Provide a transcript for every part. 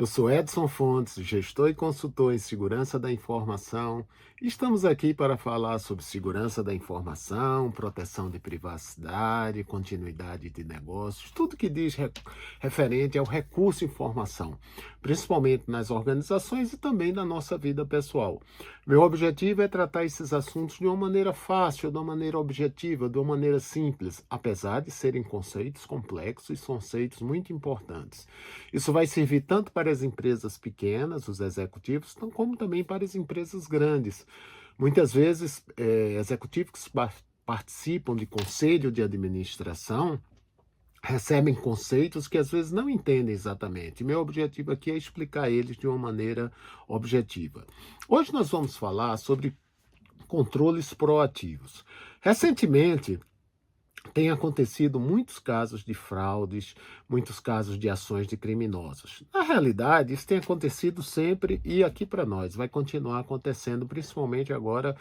Eu sou Edson Fontes, gestor e consultor em segurança da informação. Estamos aqui para falar sobre segurança da informação, proteção de privacidade, continuidade de negócios, tudo que diz referente ao recurso informação, principalmente nas organizações e também na nossa vida pessoal. Meu objetivo é tratar esses assuntos de uma maneira fácil, de uma maneira objetiva, de uma maneira simples, apesar de serem conceitos complexos e conceitos muito importantes. Isso vai servir tanto para as empresas pequenas, os executivos, como também para as empresas grandes. Muitas vezes, executivos que participam de conselho de administração recebem conceitos que às vezes não entendem exatamente. Meu objetivo aqui é explicar eles de uma maneira objetiva. Hoje nós vamos falar sobre controles proativos. Recentemente, tem acontecido muitos casos de fraudes, muitos casos de ações de criminosos. Na realidade, isso tem acontecido sempre e aqui para nós vai continuar acontecendo, principalmente agora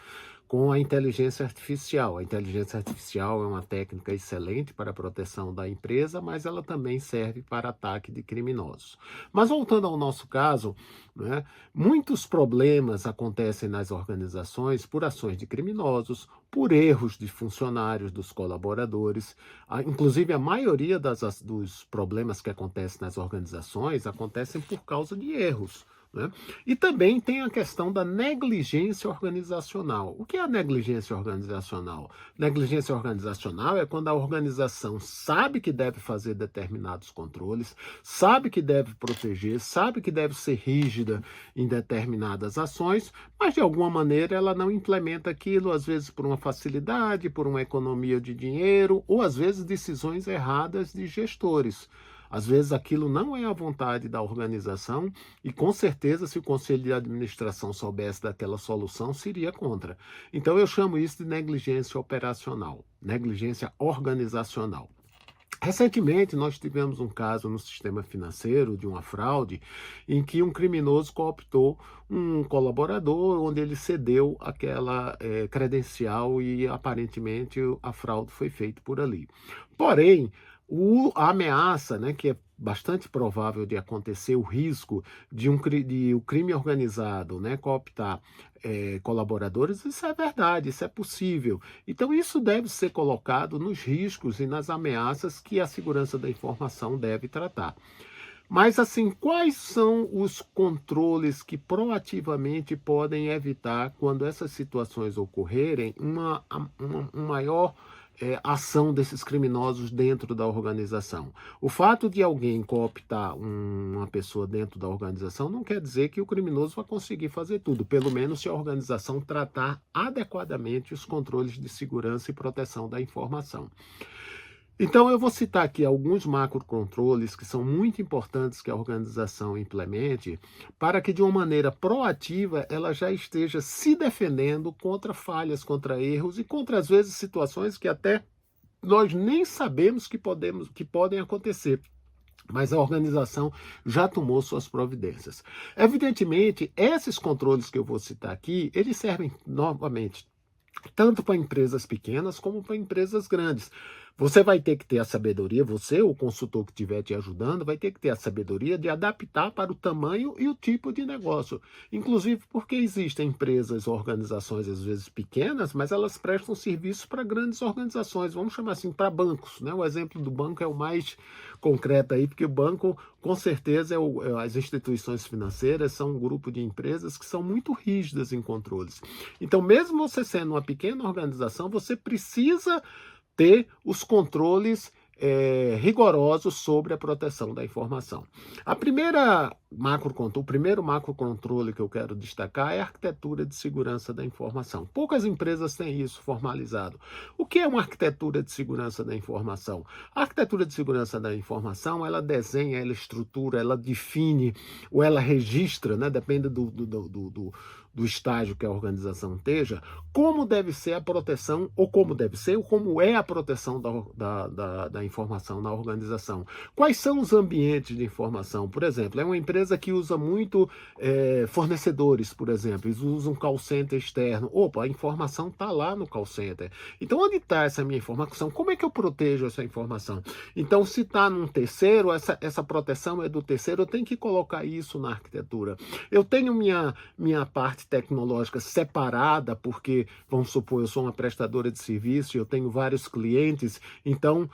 com a inteligência artificial. A inteligência artificial é uma técnica excelente para a proteção da empresa, mas ela também serve para ataque de criminosos. Mas voltando ao nosso caso, né, muitos problemas acontecem nas organizações por ações de criminosos, por erros de funcionários, dos colaboradores. Inclusive, a maioria dos problemas que acontecem nas organizações acontecem por causa de erros, né? E também tem a questão da negligência organizacional. O que é a negligência organizacional? Negligência organizacional é quando a organização sabe que deve fazer determinados controles, sabe que deve proteger, sabe que deve ser rígida em determinadas ações, mas de alguma maneira ela não implementa aquilo, às vezes por uma facilidade, por uma economia de dinheiro, ou às vezes decisões erradas de gestores. Às vezes aquilo não é a vontade da organização e com certeza se o conselho de administração soubesse daquela solução, seria contra. Então eu chamo isso de negligência operacional, negligência organizacional. Recentemente, nós tivemos um caso no sistema financeiro de uma fraude em que um criminoso cooptou um colaborador, onde ele cedeu aquela credencial e aparentemente a fraude foi feita por ali. Porém, a ameaça, né, que é bastante provável de acontecer, o risco de o crime organizado, né, cooptar colaboradores, isso é verdade, isso é possível. Então, isso deve ser colocado nos riscos e nas ameaças que a segurança da informação deve tratar. Mas, assim, quais são os controles que proativamente podem evitar, quando essas situações ocorrerem, uma maior ação desses criminosos dentro da organização? O fato de alguém cooptar uma pessoa dentro da organização não quer dizer que o criminoso vai conseguir fazer tudo, pelo menos se a organização tratar adequadamente os controles de segurança e proteção da informação. Então, eu vou citar aqui alguns macrocontroles que são muito importantes que a organização implemente para que, de uma maneira proativa, ela já esteja se defendendo contra falhas, contra erros e contra, às vezes, situações que até nós nem sabemos que podem acontecer. Mas a organização já tomou suas providências. Evidentemente, esses controles que eu vou citar aqui, eles servem, novamente, tanto para empresas pequenas como para empresas grandes. Você vai ter que ter a sabedoria, você, o consultor que estiver te ajudando, vai ter que ter a sabedoria de adaptar para o tamanho e o tipo de negócio. Inclusive porque existem empresas, organizações, às vezes pequenas, mas elas prestam serviço para grandes organizações, vamos chamar assim, para bancos, né? O exemplo do banco é o mais concreto aí, porque o banco, com certeza, as instituições financeiras são um grupo de empresas que são muito rígidas em controles. Então, mesmo você sendo uma pequena organização, você precisa ter os controles rigorosos sobre a proteção da informação. O primeiro macrocontrole que eu quero destacar é a arquitetura de segurança da informação. Poucas empresas têm isso formalizado. O que é uma arquitetura de segurança da informação? A arquitetura de segurança da informação, ela desenha, ela estrutura, ela define, ou ela registra, né, depende do estágio que a organização esteja, como deve ser a proteção, ou como deve ser, ou como é a proteção da informação na organização. Quais são os ambientes de informação? Por exemplo, é uma empresa que usa muito fornecedores, por exemplo, eles usam um call center externo. Opa, a informação está lá no call center. Então, onde está essa minha informação? Como é que eu protejo essa informação? Então, se está num terceiro, essa proteção é do terceiro, eu tenho que colocar isso na arquitetura. Eu tenho minha parte tecnológica separada, porque, vamos supor, eu sou uma prestadora de serviço, eu tenho vários clientes, então,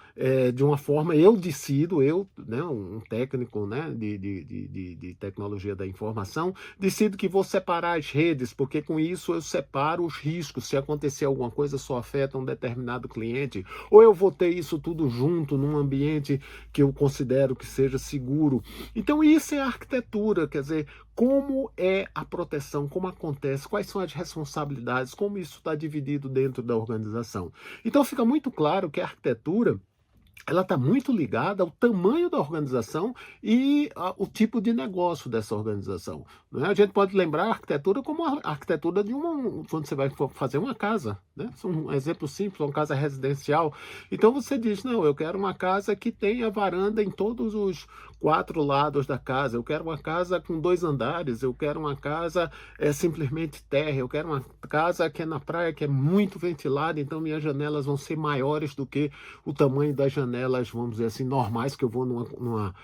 de uma forma, eu decido, né, um técnico, né, de tecnologia da informação, decido que vou separar as redes, porque com isso eu separo os riscos. Se acontecer alguma coisa, só afeta um determinado cliente, ou eu vou ter isso tudo junto num ambiente que eu considero que seja seguro. Então isso é arquitetura, quer dizer, como é a proteção, como acontece, quais são as responsabilidades, como isso está dividido dentro da organização. Então fica muito claro que a arquitetura ela está muito ligada ao tamanho da organização e o tipo de negócio dessa organização. Né? A gente pode lembrar a arquitetura como a arquitetura de quando você vai fazer uma casa. Né? Um exemplo simples, uma casa residencial. Então você diz, não, eu quero uma casa que tenha varanda em todos os 4 lados da casa, eu quero uma casa com 2 andares, eu quero uma casa simplesmente térrea, eu quero uma casa que é na praia, que é muito ventilada, então minhas janelas vão ser maiores do que o tamanho das janelas, vamos dizer assim, normais, que eu vou numa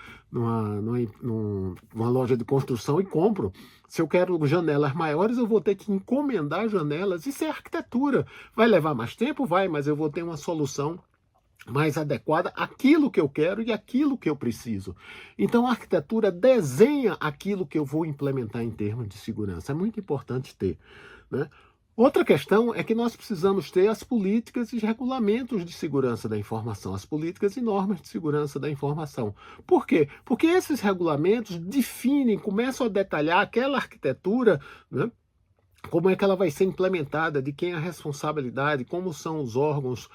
loja de construção e compro. Se eu quero janelas maiores, eu vou ter que encomendar janelas. Isso é arquitetura. Vai levar mais tempo? Vai, mas eu vou ter uma solução mais adequada àquilo que eu quero e àquilo que eu preciso. Então a arquitetura desenha aquilo que eu vou implementar em termos de segurança. É muito importante ter, né? Outra questão é que nós precisamos ter as políticas e regulamentos de segurança da informação, as políticas e normas de segurança da informação. Por quê? Porque esses regulamentos definem, começam a detalhar aquela arquitetura, né? Como é que ela vai ser implementada, de quem é a responsabilidade, como são os órgãos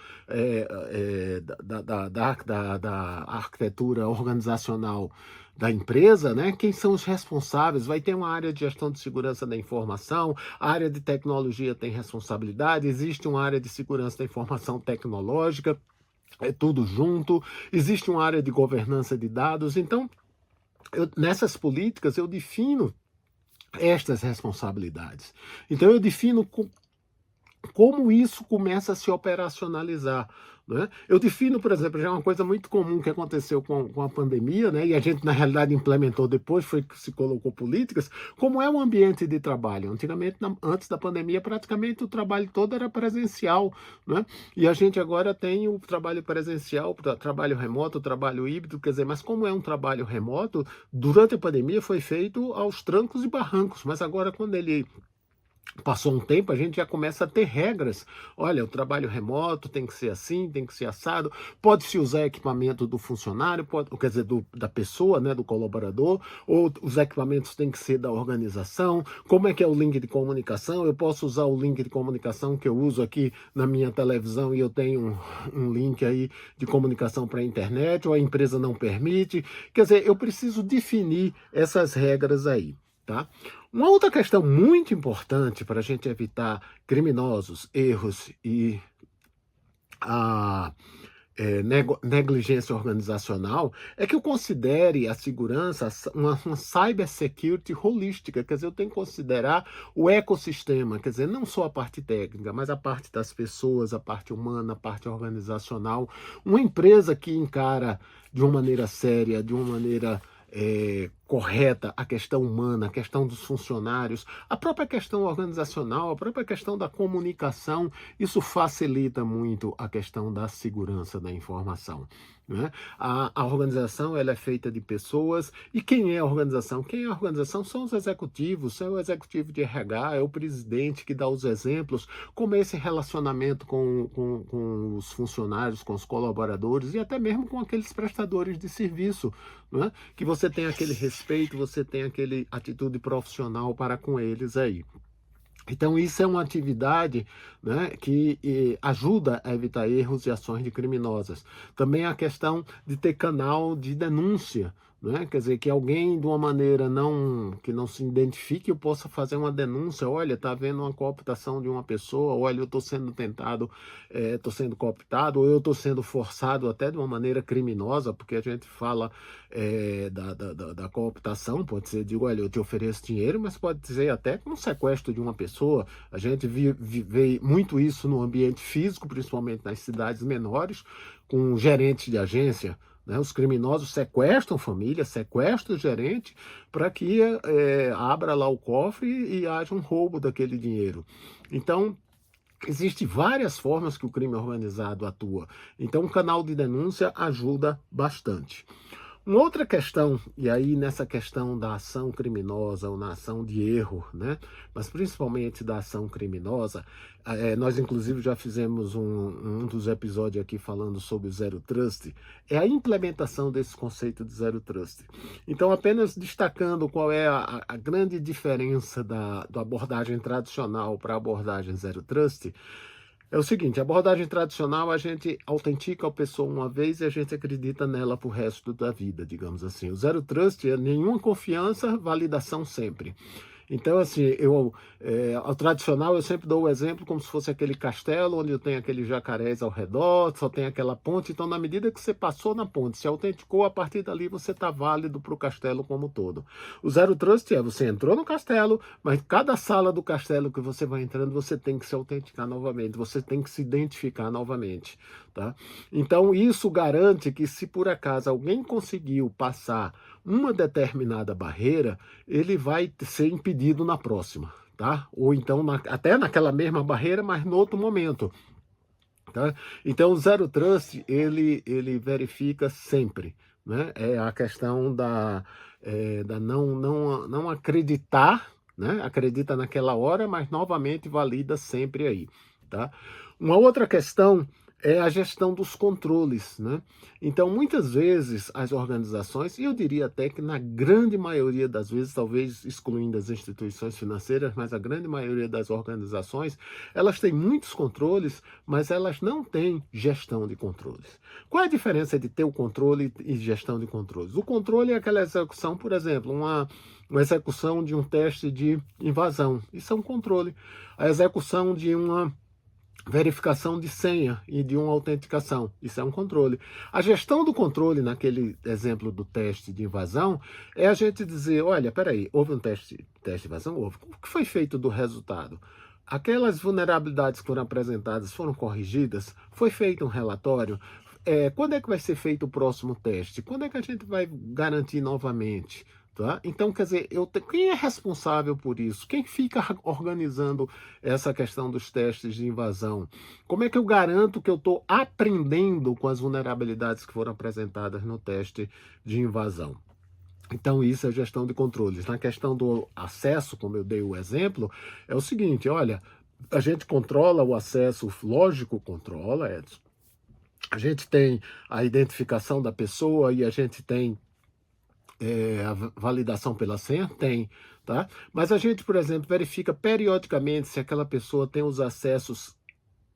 da arquitetura organizacional da empresa, né? Quem são os responsáveis? Vai ter uma área de gestão de segurança da informação, a área de tecnologia tem responsabilidade, existe uma área de segurança da informação tecnológica, é tudo junto, existe uma área de governança de dados. Então, nessas políticas eu defino estas responsabilidades. Então eu defino como isso começa a se operacionalizar. Né? Eu defino, por exemplo, já uma coisa muito comum que aconteceu com a pandemia, né? E a gente, na realidade, implementou depois, foi que se colocou políticas, como é o ambiente de trabalho. Antigamente, antes da pandemia, praticamente o trabalho todo era presencial. Né? E a gente agora tem o trabalho presencial, o trabalho remoto, o trabalho híbrido, quer dizer, mas como é um trabalho remoto, durante a pandemia foi feito aos trancos e barrancos, mas agora quando ele passou um tempo, a gente já começa a ter regras. Olha, o trabalho remoto tem que ser assim, tem que ser assado, pode-se usar equipamento do funcionário, quer dizer, da pessoa, né, do colaborador, ou os equipamentos têm que ser da organização, como é que é o link de comunicação, eu posso usar o link de comunicação que eu uso aqui na minha televisão e eu tenho um link aí de comunicação para a internet, ou a empresa não permite, quer dizer, eu preciso definir essas regras aí. Tá? Uma outra questão muito importante para a gente evitar criminosos, erros e negligência organizacional é que eu considere a segurança uma cybersecurity holística, quer dizer, eu tenho que considerar o ecossistema, quer dizer, não só a parte técnica, mas a parte das pessoas, a parte humana, a parte organizacional. Uma empresa que encara de uma maneira séria, de uma maneira correta a questão humana, a questão dos funcionários, a própria questão organizacional, a própria questão da comunicação, isso facilita muito a questão da segurança da informação. Né? A organização ela é feita de pessoas, e quem é a organização? Quem é a organização são os executivos, é o executivo de RH, é o presidente que dá os exemplos, como é esse relacionamento com os funcionários, com os colaboradores e até mesmo com aqueles prestadores de serviço, né? Que você tem aquele respeito, você tem aquele atitude profissional para com eles aí. Então isso é uma atividade, né, que ajuda a evitar erros e ações de criminosas. Também a questão de ter canal de denúncia, né? Quer dizer, que alguém de uma maneira que não se identifique, eu possa fazer uma denúncia, olha, está havendo uma cooptação de uma pessoa, olha, eu estou sendo tentado, estou sendo cooptado, ou eu estou sendo forçado até de uma maneira criminosa, porque a gente fala da cooptação, pode ser, digo, olha, eu te ofereço dinheiro, mas pode ser até com um sequestro de uma pessoa. A gente vê muito isso no ambiente físico, principalmente nas cidades menores, com gerentes de agência, né? Os criminosos sequestram família, sequestram o gerente para que abra lá o cofre e haja um roubo daquele dinheiro. Então, existem várias formas que o crime organizado atua. Então, o canal de denúncia ajuda bastante. Uma outra questão, e aí nessa questão da ação criminosa ou na ação de erro, né? Mas principalmente da ação criminosa, nós inclusive já fizemos um dos episódios aqui falando sobre o Zero Trust, é a implementação desse conceito de Zero Trust. Então, apenas destacando qual é a grande diferença da abordagem tradicional para a abordagem Zero Trust, é o seguinte, a abordagem tradicional, a gente autentica a pessoa uma vez e a gente acredita nela pro resto da vida, digamos assim. O Zero Trust é nenhuma confiança, validação sempre. Então, assim, ao tradicional eu sempre dou o exemplo como se fosse aquele castelo onde tem aqueles jacarés ao redor, só tem aquela ponte. Então, na medida que você passou na ponte, se autenticou, a partir dali você está válido para o castelo como um todo. O Zero Trust você entrou no castelo, mas cada sala do castelo que você vai entrando, você tem que se autenticar novamente, você tem que se identificar novamente, tá? Então, isso garante que se por acaso alguém conseguiu passar uma determinada barreira, ele vai ser impedido na próxima, tá? Ou então até naquela mesma barreira, mas no outro momento, tá? Então o Zero Trust, ele verifica sempre, né? É a questão da não acreditar, né? Acredita naquela hora, mas novamente valida sempre aí, tá? Uma outra questão é a gestão dos controles, né? Então, muitas vezes, as organizações, e eu diria até que na grande maioria das vezes, talvez excluindo as instituições financeiras, mas a grande maioria das organizações, elas têm muitos controles, mas elas não têm gestão de controles. Qual é a diferença de ter o controle e gestão de controles? O controle é aquela execução, por exemplo, uma execução de um teste de invasão. Isso é um controle. A execução de uma verificação de senha e de uma autenticação. Isso é um controle. A gestão do controle, naquele exemplo do teste de invasão, é a gente dizer, olha, peraí, houve um teste de invasão? Houve. O que foi feito do resultado? Aquelas vulnerabilidades que foram apresentadas foram corrigidas? Foi feito um relatório? Quando é que vai ser feito o próximo teste? Quando é que a gente vai garantir novamente? Tá? Então, quer dizer, quem é responsável por isso? Quem fica organizando essa questão dos testes de invasão? Como é que eu garanto que eu estou aprendendo com as vulnerabilidades que foram apresentadas no teste de invasão? Então, isso é gestão de controles. Na questão do acesso, como eu dei o exemplo, é o seguinte, olha, a gente controla o acesso, lógico, controla, Edson. A gente tem a identificação da pessoa e a gente tem a validação pela senha? Tem, tá? Mas a gente, por exemplo, verifica periodicamente se aquela pessoa tem os acessos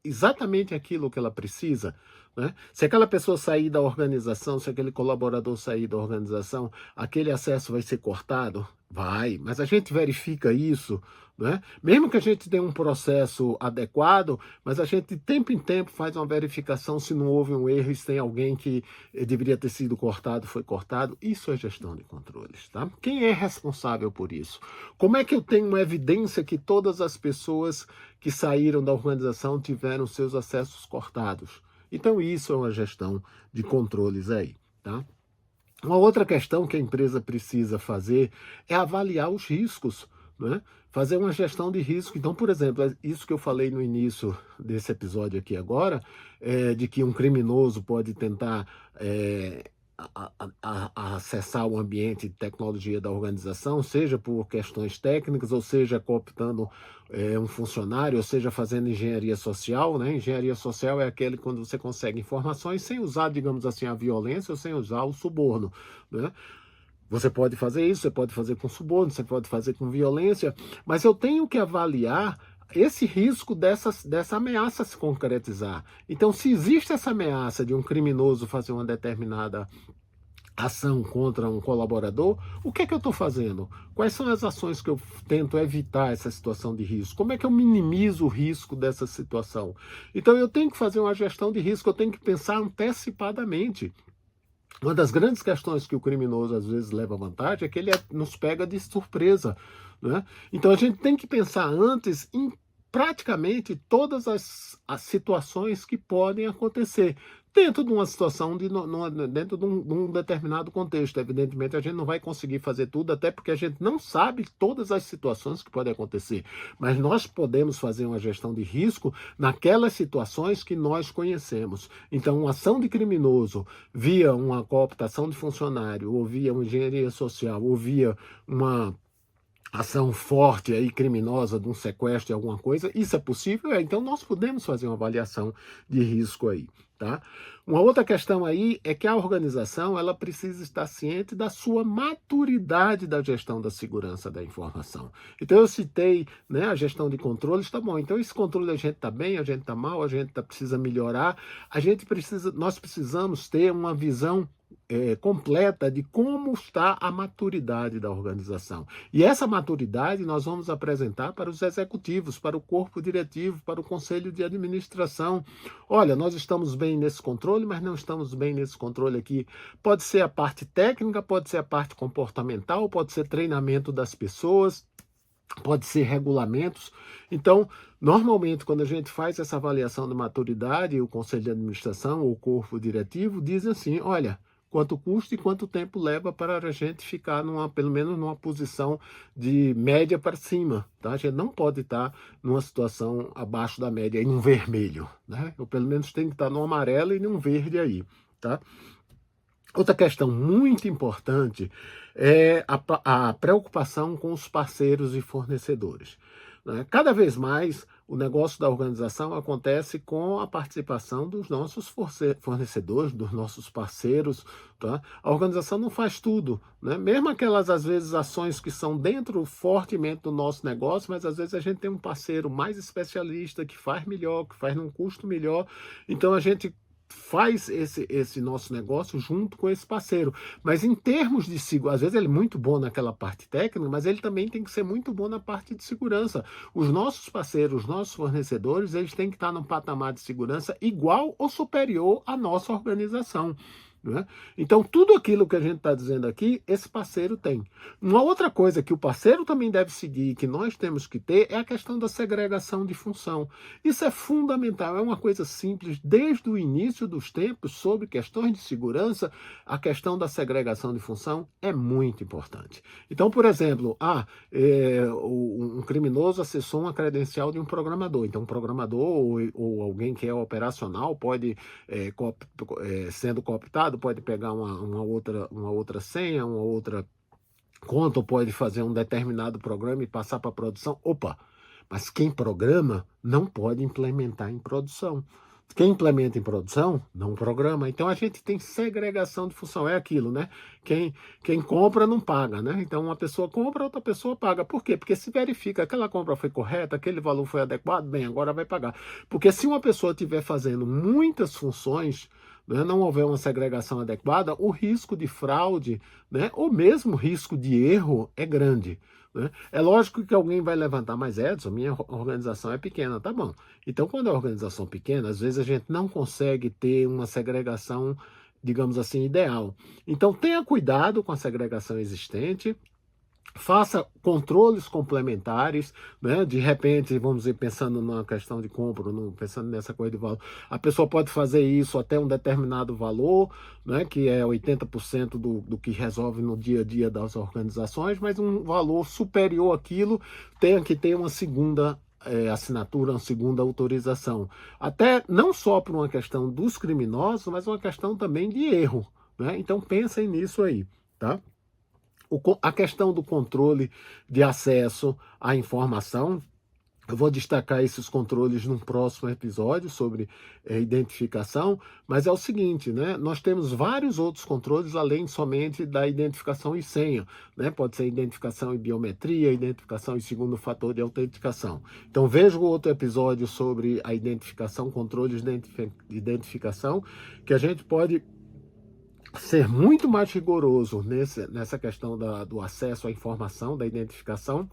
exatamente aquilo que ela precisa, né? Se aquela pessoa sair da organização, se aquele colaborador sair da organização, aquele acesso vai ser cortado? Vai, mas a gente verifica isso, né? Mesmo que a gente tenha um processo adequado, mas a gente de tempo em tempo faz uma verificação se não houve um erro, se tem alguém que deveria ter sido cortado, foi cortado. Isso é gestão de controles, tá? Quem é responsável por isso? Como é que eu tenho uma evidência que todas as pessoas que saíram da organização tiveram seus acessos cortados? Então isso é uma gestão de controles aí, tá? Uma outra questão que a empresa precisa fazer é avaliar os riscos, né? Fazer uma gestão de risco. Então, por exemplo, isso que eu falei no início desse episódio aqui agora, de que um criminoso pode tentar acessar o ambiente de tecnologia da organização, seja por questões técnicas, ou seja, cooptando um funcionário, ou seja, fazendo engenharia social, né? Engenharia social é aquele quando você consegue informações sem usar, digamos assim, a violência ou sem usar o suborno, né? Você pode fazer isso, você pode fazer com suborno, você pode fazer com violência, mas eu tenho que avaliar esse risco dessa ameaça se concretizar. Então, se existe essa ameaça de um criminoso fazer uma determinada ação contra um colaborador, o que é que eu estou fazendo? Quais são as ações que eu tento evitar essa situação de risco? Como é que eu minimizo o risco dessa situação? Então eu tenho que fazer uma gestão de risco, eu tenho que pensar antecipadamente. Uma das grandes questões que o criminoso às vezes leva vantagem é que ele nos pega de surpresa, né? Então a gente tem que pensar antes em praticamente todas as situações que podem acontecer dentro de uma situação, dentro de um determinado contexto. Evidentemente a gente não vai conseguir fazer tudo, até porque a gente não sabe todas as situações que podem acontecer, mas nós podemos fazer uma gestão de risco naquelas situações que nós conhecemos. Então, uma ação de criminoso via uma cooptação de funcionário, ou via uma engenharia social, ou via uma ação forte aí criminosa de um sequestro de alguma coisa, isso é possível? Então nós podemos fazer uma avaliação de risco aí, tá? Uma outra questão aí é que a organização ela precisa estar ciente da sua maturidade da gestão da segurança da informação. Então eu citei, né, a gestão de controle, está bom. Então esse controle a gente está bem, a gente está mal, a gente precisa melhorar, nós precisamos ter uma visão completa de como está a maturidade da organização. E essa maturidade nós vamos apresentar para os executivos, para o corpo diretivo, para o conselho de administração. Olha, nós estamos bem nesse controle, mas não estamos bem nesse controle aqui. Pode ser a parte técnica, pode ser a parte comportamental, pode ser treinamento das pessoas, pode ser regulamentos. Então, normalmente, quando a gente faz essa avaliação de maturidade, o conselho de administração ou o corpo diretivo diz assim, olha, quanto custa e quanto tempo leva para a gente ficar pelo menos numa posição de média para cima, tá? A gente não pode estar numa situação abaixo da média, em um vermelho, né? Eu pelo menos tenho que estar no amarelo e num verde aí, tá? Outra questão muito importante é a preocupação com os parceiros e fornecedores, né? Cada vez mais o negócio da organização acontece com a participação dos nossos fornecedores, dos nossos parceiros, tá? A organização não faz tudo, né? Mesmo aquelas, às vezes, ações que são dentro fortemente do nosso negócio, mas às vezes a gente tem um parceiro mais especialista que faz melhor, que faz num custo melhor, então a gente faz esse nosso negócio junto com esse parceiro. Mas em termos de segurança, às vezes ele é muito bom naquela parte técnica, mas ele também tem que ser muito bom na parte de segurança. Os nossos parceiros, os nossos fornecedores, eles têm que estar num patamar de segurança igual ou superior à nossa organização, né? Então, tudo aquilo que a gente está dizendo aqui, esse parceiro tem. Uma outra coisa que o parceiro também deve seguir, que nós temos que ter, é a questão da segregação de função. Isso é fundamental, é uma coisa simples. Desde o início dos tempos, sobre questões de segurança, a questão da segregação de função é muito importante. Então, por exemplo, um criminoso acessou uma credencial de um programador. Então, um programador ou alguém que é operacional pode, sendo cooptado, pode pegar uma outra senha, uma outra conta, ou pode fazer um determinado programa e passar para a produção. Opa, mas quem programa não pode implementar em produção. Quem implementa em produção, não programa. Então a gente tem segregação de função. É aquilo, né? Quem compra não paga, né? Então uma pessoa compra, outra pessoa paga. Por quê? Porque se verifica que aquela compra foi correta, aquele valor foi adequado, bem, agora vai pagar. Porque se uma pessoa estiver fazendo muitas funções, né, não houver uma segregação adequada, o risco de fraude, né, ou mesmo risco de erro é grande, né? É lógico que alguém vai levantar, mas Edson, minha organização é pequena, tá bom. Então, quando é uma organização pequena, às vezes a gente não consegue ter uma segregação, digamos assim, ideal. Então, tenha cuidado com a segregação existente. Faça controles complementares, né? De repente, vamos dizer, pensando numa questão de compra, pensando nessa coisa de valor, a pessoa pode fazer isso até um determinado valor, né? Que é 80% do que resolve no dia a dia das organizações, mas um valor superior àquilo tem que ter uma segunda assinatura, uma segunda autorização. Até não só por uma questão dos criminosos, mas uma questão também de erro, né? Então pensem nisso aí, tá? A questão do controle de acesso à informação, eu vou destacar esses controles num próximo episódio sobre identificação, mas é o seguinte, né? Nós temos vários outros controles além somente da identificação e senha, né? Pode ser identificação e biometria, identificação e segundo fator de autenticação. Então veja o outro episódio sobre a identificação, controles de identificação, que a gente pode ser muito mais rigoroso nessa questão do acesso à informação, da identificação,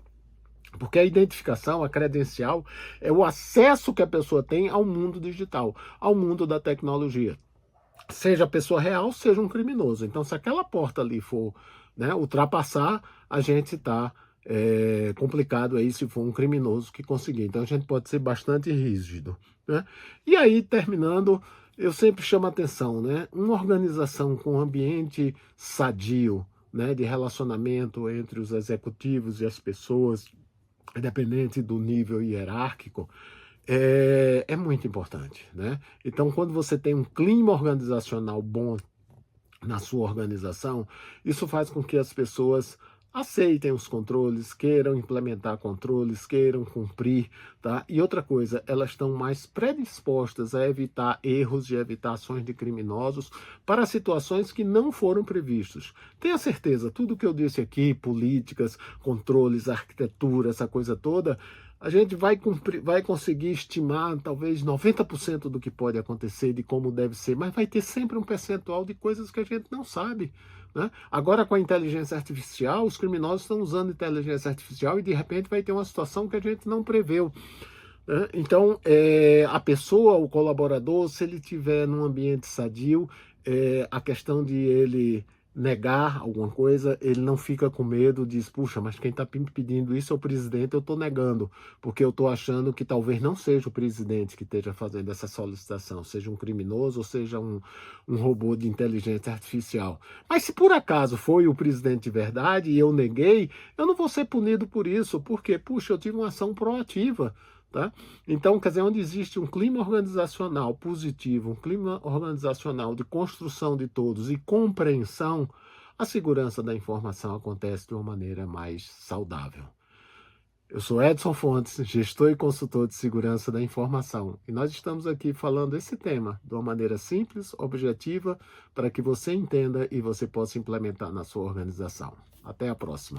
porque a identificação, a credencial, é o acesso que a pessoa tem ao mundo digital, ao mundo da tecnologia. Seja a pessoa real, seja um criminoso. Então, se aquela porta ali for, né, ultrapassar, a gente está complicado aí se for um criminoso que conseguir. Então, a gente pode ser bastante rígido, né? E aí, terminando, eu sempre chamo a atenção, né? Uma organização com um ambiente sadio, né, de relacionamento entre os executivos e as pessoas, independente do nível hierárquico, é muito importante, né? Então, quando você tem um clima organizacional bom na sua organização, isso faz com que as pessoas aceitem os controles, queiram implementar controles, queiram cumprir, tá? E outra coisa, elas estão mais predispostas a evitar erros e evitar ações de criminosos para situações que não foram previstos. Tenha certeza, tudo que eu disse aqui, políticas, controles, arquitetura, essa coisa toda, a gente vai conseguir estimar talvez 90% do que pode acontecer, de como deve ser, mas vai ter sempre um percentual de coisas que a gente não sabe, né? Agora, com a inteligência artificial, os criminosos estão usando inteligência artificial e de repente vai ter uma situação que a gente não preveu, né? Então, a pessoa, o colaborador, se ele tiver num ambiente sadio, a questão de ele negar alguma coisa, ele não fica com medo, diz, puxa, mas quem está me pedindo isso é o presidente, eu estou negando, porque eu estou achando que talvez não seja o presidente que esteja fazendo essa solicitação, seja um criminoso ou seja um robô de inteligência artificial. Mas se por acaso foi o presidente de verdade e eu neguei, eu não vou ser punido por isso, porque, puxa, eu tive uma ação proativa. Tá? Então, quer dizer, onde existe um clima organizacional positivo, um clima organizacional de construção de todos e compreensão, a segurança da informação acontece de uma maneira mais saudável. Eu sou Edson Fontes, gestor e consultor de segurança da informação, e nós estamos aqui falando esse tema de uma maneira simples, objetiva, para que você entenda e você possa implementar na sua organização. Até a próxima.